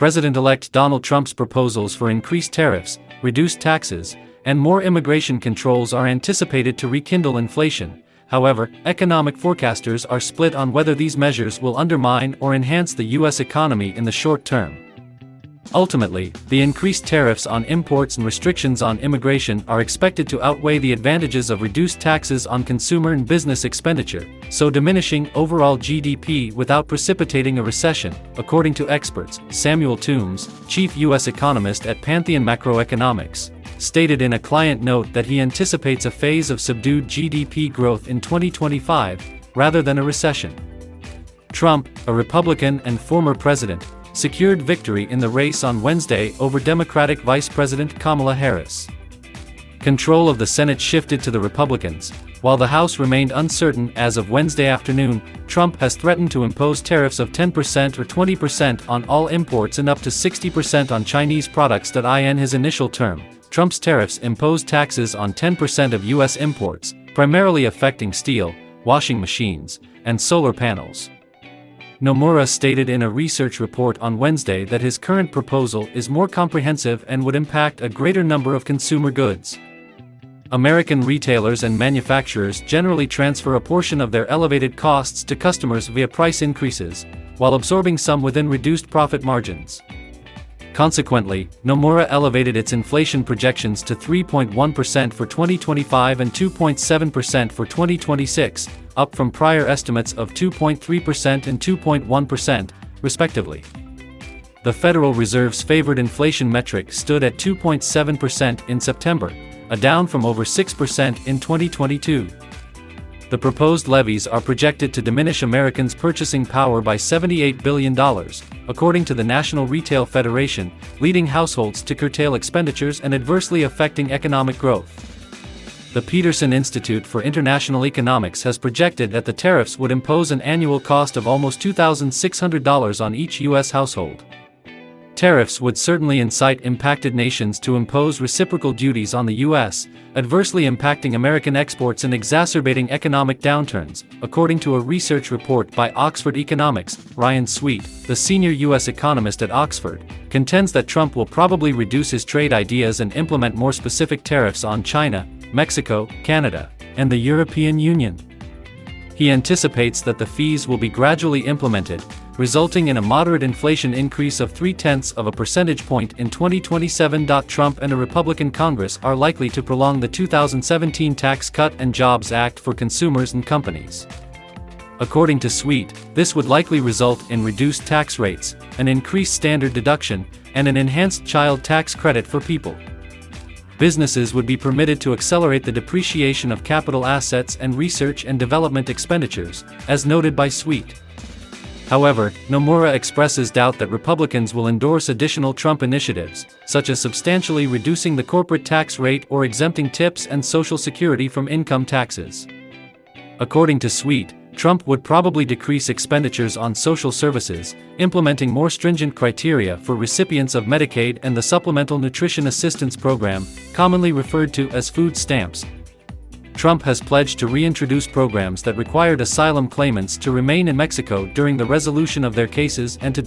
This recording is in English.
President-elect Donald Trump's proposals for increased tariffs, reduced taxes, and more immigration controls are anticipated to rekindle inflation. However, economic forecasters are split on whether these measures will undermine or enhance the U.S. economy in the short term. Ultimately, the increased tariffs on imports and restrictions on immigration are expected to outweigh the advantages of reduced taxes on consumer and business expenditure, so diminishing overall GDP without precipitating a recession, according to experts. Samuel Toombs, chief U.S. economist at Pantheon Macroeconomics, stated in a client note that he anticipates a phase of subdued GDP growth in 2025, rather than a recession. Trump, a Republican and former president, secured victory in the race on Wednesday over Democratic Vice President Kamala Harris. Control of the Senate shifted to the Republicans, while the House remained uncertain. As of Wednesday afternoon, Trump has threatened to impose tariffs of 10% or 20% on all imports and up to 60% on Chinese products. In his initial term, Trump's tariffs imposed taxes on 10% of U.S. imports, primarily affecting steel, washing machines, and solar panels. Nomura stated in a research report on Wednesday that his current proposal is more comprehensive and would impact a greater number of consumer goods. American retailers and manufacturers generally transfer a portion of their elevated costs to customers via price increases, while absorbing some within reduced profit margins. Consequently, Nomura elevated its inflation projections to 3.1% for 2025 and 2.7% for 2026, up from prior estimates of 2.3% and 2.1%, respectively. The Federal Reserve's favored inflation metric stood at 2.7% in September, a down from over 6% in 2022. The proposed levies are projected to diminish Americans' purchasing power by $78 billion, according to the National Retail Federation, leading households to curtail expenditures and adversely affecting economic growth. The Peterson Institute for International Economics has projected that the tariffs would impose an annual cost of almost $2,600 on each U.S. household. Tariffs would certainly incite impacted nations to impose reciprocal duties on the U.S., adversely impacting American exports and exacerbating economic downturns, according to a research report by Oxford Economics. Ryan Sweet, the senior U.S. economist at Oxford, contends that Trump will probably reduce his trade ideas and implement more specific tariffs on China, Mexico, Canada, and the European Union. He anticipates that the fees will be gradually implemented, resulting in a moderate inflation increase of 0.3 of a percentage point in 2027. Trump and a Republican Congress are likely to prolong the 2017 Tax Cut and Jobs Act for consumers and companies. According to Sweet, this would likely result in reduced tax rates, an increased standard deduction, and an enhanced child tax credit for people. Businesses would be permitted to accelerate the depreciation of capital assets and research and development expenditures, as noted by Sweet. However, Nomura expresses doubt that Republicans will endorse additional Trump initiatives, such as substantially reducing the corporate tax rate or exempting tips and Social Security from income taxes. According to Sweet, Trump would probably decrease expenditures on social services, implementing more stringent criteria for recipients of Medicaid and the Supplemental Nutrition Assistance Program, commonly referred to as food stamps. Trump has pledged to reintroduce programs that required asylum claimants to remain in Mexico during the resolution of their cases and to